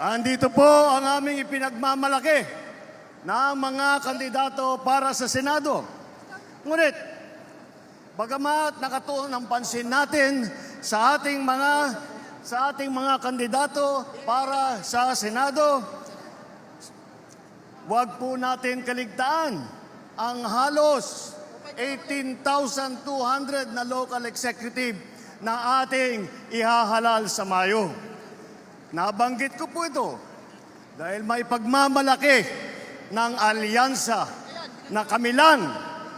Andito po ang aming ipinagmamalaki na mga kandidato para sa Senado. Ngunit, bagamat nakatuon ang pansin natin sa ating mga kandidato para sa Senado, huwag po natin kaligtaan ang halos 18,200 na local executive na ating ihahalal sa Mayo. Nabanggit ko po ito dahil may pagmamalaki ng alyansa na kami lang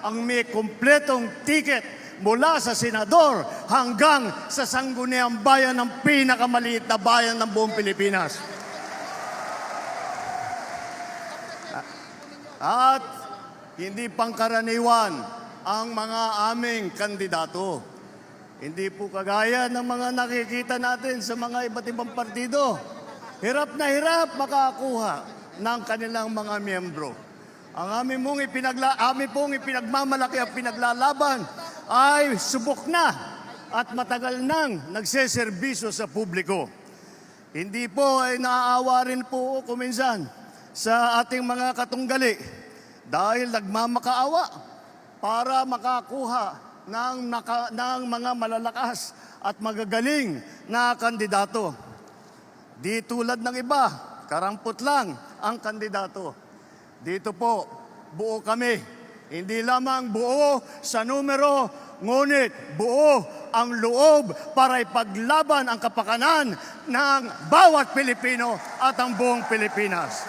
ang may kumpletong ticket mula sa senador hanggang sa sangguniang bayan ng pinakamaliit na bayan ng buong Pilipinas. At hindi pangkaraniwan ang mga aming kandidato. Hindi po kagaya ng mga nakikita natin sa mga iba't ibang partido. Hirap na hirap makakuha ng kanilang mga miyembro. Ang aming pong ipinagmamalaki at pinaglalaban ay subok na at matagal nang nagseserbisyo sa publiko. Hindi po ay naaawa rin po kuminsan sa ating mga katunggali dahil nagmamakaawa para makakuha ng mga malalakas at magagaling na kandidato. Di tulad ng iba, karampot lang ang kandidato. Dito po, buo kami. Hindi lamang buo sa numero, ngunit buo ang loob para ipaglaban ang kapakanan ng bawat Pilipino at ang buong Pilipinas.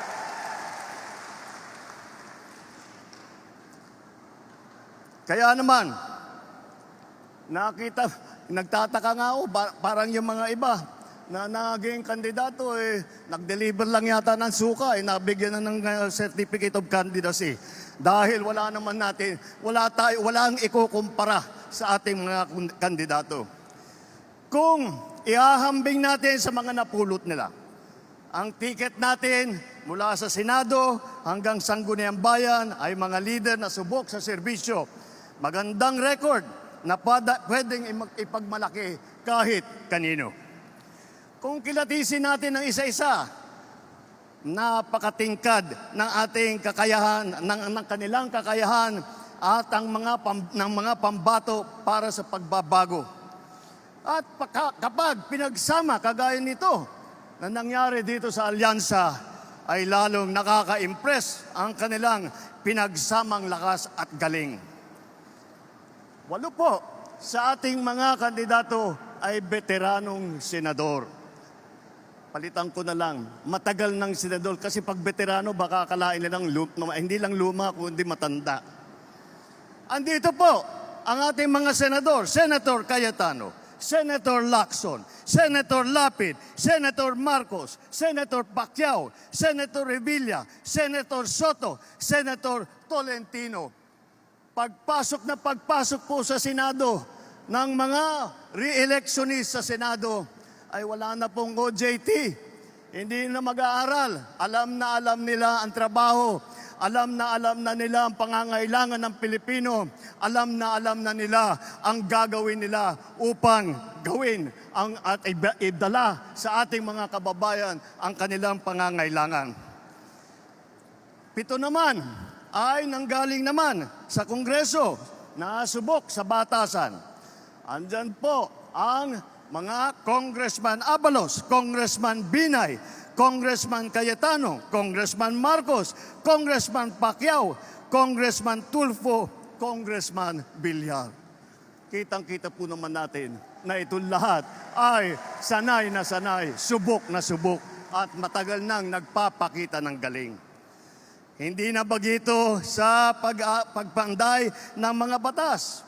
Kaya naman, nagtataka nga ako, parang yung mga iba na naging kandidato, nag-deliver lang yata ng suka, nabigyan na ng certificate of candidacy. Dahil walang ikukumpara sa ating mga kandidato. Kung ihahambing natin sa mga napulot nila, ang ticket natin mula sa Senado hanggang Sangguniang Bayan ay mga leader na subok sa serbisyo. Magandang record na pwedeng ipagmalaki kahit kanino. Kung kilatisin natin ng isa-isa, napakatingkad ng ating kakayahan, ng kanilang kakayahan at ng mga pambato para sa pagbabago. At kapag pinagsama kagaya nito na nangyari dito sa alyansa, ay lalong nakaka-impress ang kanilang pinagsamang lakas at galing. 8 po sa ating mga kandidato ay veteranong senador. Palitan ko na lang, matagal ng senador kasi pag veterano baka akalain nilang hindi lang luma kundi matanda. Andito po ang ating mga senador, Senator Cayetano, Senator Lacson, Senator Lapid, Senator Marcos, Senator Pacquiao, Senator Revilla, Senator Soto, Senator Tolentino. Pagpasok po sa Senado ng mga re-electionist sa Senado ay wala na pong OJT. Hindi na mag-aaral. Alam nila ang trabaho. Alam na nila ang pangangailangan ng Pilipino. Alam na nila ang gagawin nila upang gawin at idala sa ating mga kababayan ang kanilang pangangailangan. 7 naman ay nanggaling naman sa Kongreso na subok sa batasan. Andyan po ang mga Congressman Abalos, Congressman Binay, Congressman Cayetano, Congressman Marcos, Congressman Pacquiao, Congressman Tulfo, Congressman Villar. Kitang-kita po naman natin na itong lahat ay sanay na sanay, subok na subok at matagal nang nagpapakita ng galing. Hindi na bagito sa pagpanday ng mga batas.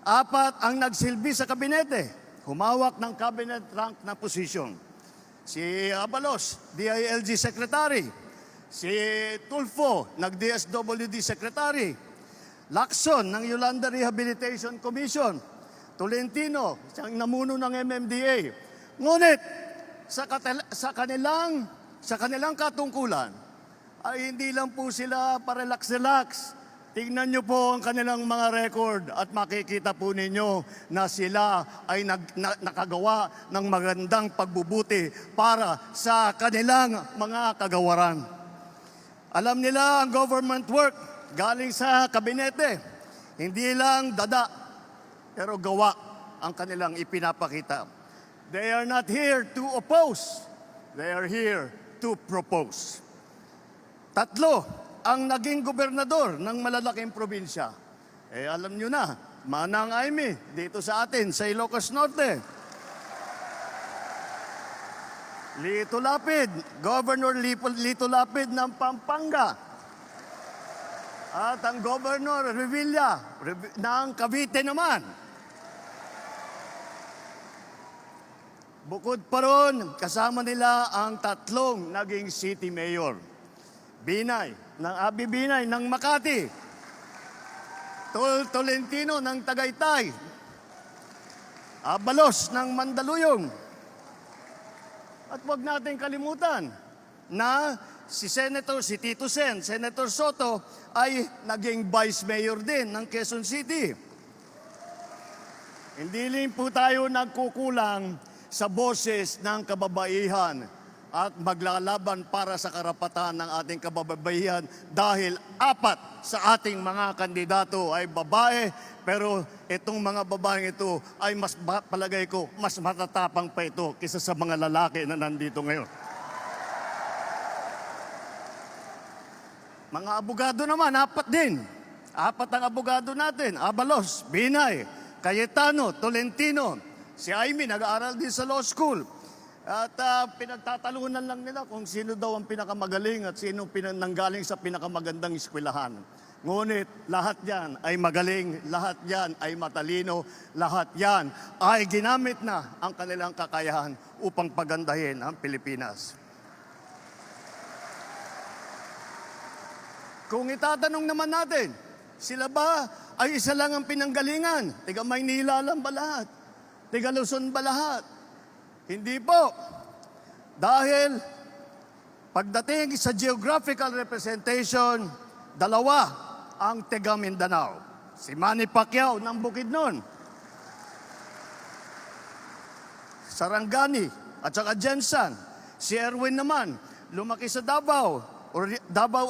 4 ang nagsilbi sa kabinete, humawak ng cabinet rank na posisyon. Si Abalos, DILG Secretary. Si Tulfo, nag-DSWD Secretary. Lacson, ng Yolanda Rehabilitation Commission. Tolentino, siyang namuno ng MMDA. Ngunit, sa kanilang katungkulan, ay hindi lang po sila parelax-relax Tingnan niyo po ang kanilang mga record at makikita po ninyo na sila ay nakagawa ng magandang pagbubuti para sa kanilang mga kagawaran. Alam nila ang government work galing sa kabinete. Hindi lang dada, pero gawa ang kanilang ipinapakita. They are not here to oppose. They are here to propose. Tatlo ang naging gobernador ng malalaking probinsya. Alam nyo na, Manang Aimee dito sa atin, sa Ilocos Norte. Lito Lapid, Governor Lito Lapid ng Pampanga. At ang Governor Revilla ng Cavite naman. Bukod pa ron, kasama nila ang tatlong naging city mayor. Abi Binay ng Makati. Tolentino ng Tagaytay. Abalos ng Mandaluyong. At huwag natin kalimutan na si Tito Sen, Senator Soto, ay naging vice mayor din ng Quezon City. Hindi rin po tayo nagkukulang sa boses ng kababaihan at maglalaban para sa karapatan ng ating kababaihan dahil 4 sa ating mga kandidato ay babae, pero itong mga babaeng ito ay palagay ko, mas matatapang pa ito kaysa sa mga lalaki na nandito ngayon. Mga abogado naman, 4 din. 4 ang abogado natin, Abalos, Binay, Cayetano, Tolentino. Si Aimee nag-aaral din sa law school. At pinagtatalunan lang nila kung sino daw ang pinakamagaling at sino nanggaling sa pinakamagandang eskwelahan. Ngunit lahat yan ay magaling, lahat yan ay matalino, lahat yan ay ginamit na ang kanilang kakayahan upang pagandahin ang Pilipinas. Kung itatanong naman natin, sila ba ay isa lang ang pinanggalingan? Tiga Maynila lang ba lahat? Tiga Luzon ba lahat? Hindi po. Dahil pagdating sa geographical representation, 2 ang tiga Mindanao. Si Manny Pacquiao ng Bukidnon, Sarangani at saka Jensan. Si Erwin naman, lumaki sa Davao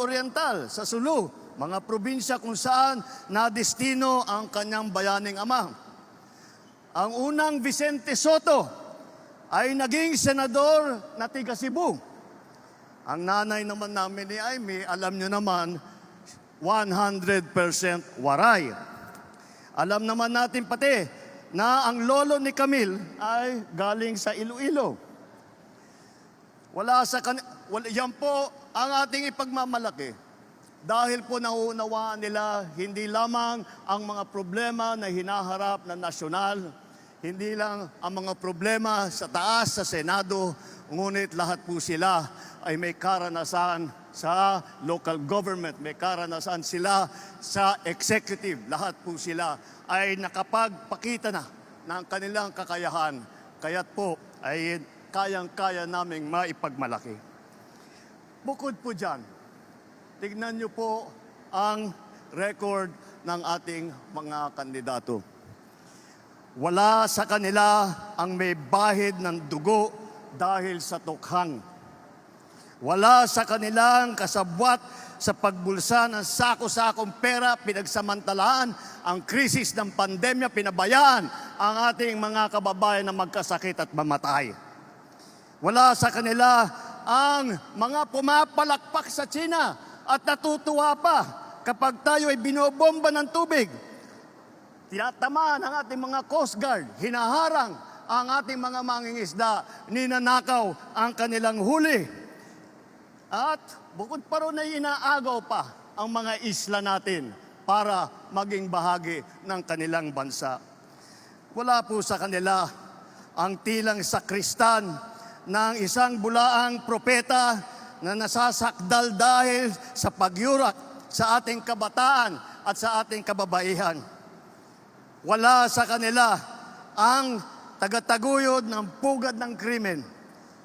Oriental, sa Sulu, mga probinsya kung saan nadestino ang kanyang bayaning ama. Ang unang Vicente Soto ay naging senador na tiga Cebu. Ang nanay naman namin ni Aimee, alam nyo naman, 100% Waray. Alam naman natin pati na ang lolo ni Camille ay galing sa Iloilo. Yan po ang ating ipagmamalaki. Dahil po nauunawaan nila hindi lamang ang mga problema na hinaharap na nasyonal, hindi lang ang mga problema sa taas, sa Senado, ngunit lahat po sila ay may karanasan sa local government, may karanasan sila sa executive. Lahat po sila ay nakapagpakita na ng kanilang kakayahan. Kaya't po ay kayang-kaya naming maipagmalaki. Bukod po dyan, tignan niyo po ang record ng ating mga kandidato. Wala sa kanila ang may bahid ng dugo dahil sa tukhang. Wala sa kanilang kasabwat sa pagbulsa ng sako-sakong pera, pinagsamantalaan ang krisis ng pandemya, pinabayaan ang ating mga kababayan na magkasakit at mamatay. Wala sa kanila ang mga pumapalakpak sa China at natutuwa pa kapag tayo ay binobomba ng tubig. Tinatamaan ang ating mga Coast Guard, hinaharang ang ating mga mangingisda, ninanakaw ang kanilang huli. At bukod pa ron ay inaagaw pa ang mga isla natin para maging bahagi ng kanilang bansa. Wala po sa kanila ang tilang sakristan ng isang bulaang propeta na nasasakdal dahil sa pagyurak sa ating kabataan at sa ating kababaihan. Wala sa kanila ang tagataguyod ng pugad ng krimen,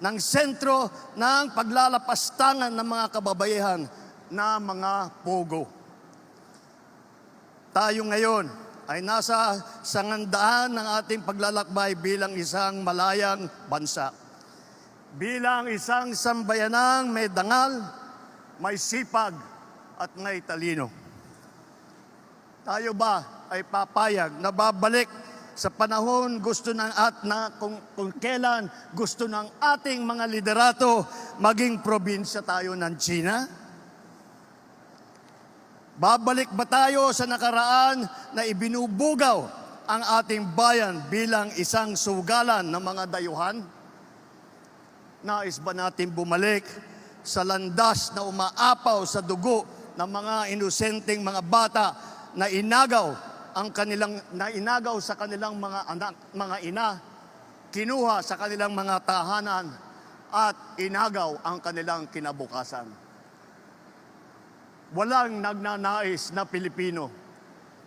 ng sentro ng paglalapastangan ng mga kababaihan na mga pogo. tayo ngayon ay nasa sangandaan ng ating paglalakbay bilang isang malayang bansa. Bilang isang sambayanang may dangal, may sipag at may talino. Tayo ba ay papayag na babalik sa panahon gusto ng kung kailan gusto ng ating mga liderato maging probinsya tayo ng China? Babalik ba tayo sa nakaraan na ibinubugaw ang ating bayan bilang isang sugalan ng mga dayuhan? Nais ba natin bumalik sa landas na umaapaw sa dugo ng mga inosenteng mga bata na inagaw sa kanilang mga anak, mga ina, kinuha sa kanilang mga tahanan at inagaw ang kanilang kinabukasan? Walang nagnanais na Pilipino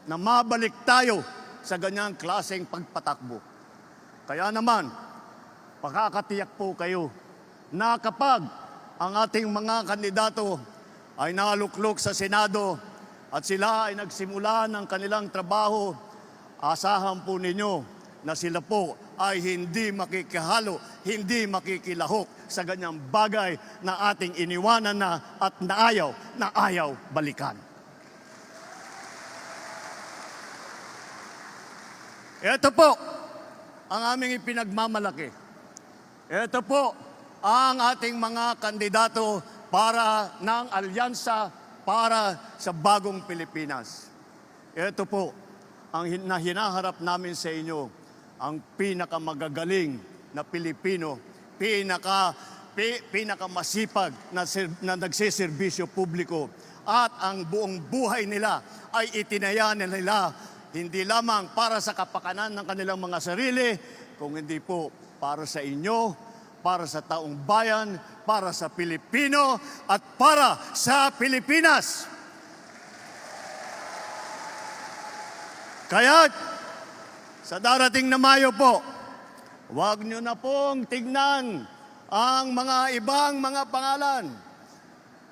na mabalik tayo sa ganyang klaseng pagpatakbo. Kaya naman, pakakatiyak po kayo na kapag ang ating mga kandidato ay naluklok sa Senado at sila ay nagsimula ng kanilang trabaho, asahan po ninyo na sila po ay hindi makikihalo, hindi makikilahok sa ganyang bagay na ating iniwanan na at naayaw balikan. Ito po ang aming ipinagmamalaki. Ito po ang ating mga kandidato para ng alyansa para sa bagong Pilipinas. Ito po ang hinaharap namin sa inyo, ang pinakamagagaling na Pilipino, pinakamasipag na nagsiservisyo publiko, at ang buong buhay nila ay itinaya nila hindi lamang para sa kapakanan ng kanilang mga sarili, kung hindi po para sa inyo, para sa taong bayan, para sa Pilipino, at para sa Pilipinas. Kaya sa darating na Mayo po, huwag nyo na pong tignan ang mga ibang mga pangalan.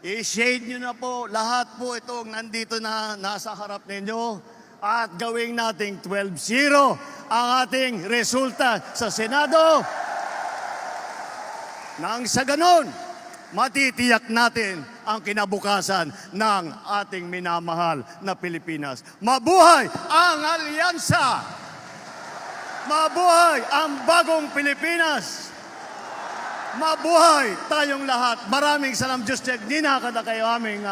I-shade nyo na po lahat po itong nandito na nasa harap ninyo at gawing nating 12-0 ang ating resulta sa Senado. Nang sa ganon, matitiyak natin ang kinabukasan ng ating minamahal na Pilipinas. Mabuhay ang alyansa! Mabuhay ang bagong Pilipinas! Mabuhay tayong lahat! Maraming salam, Diyos, di na kada kayo aming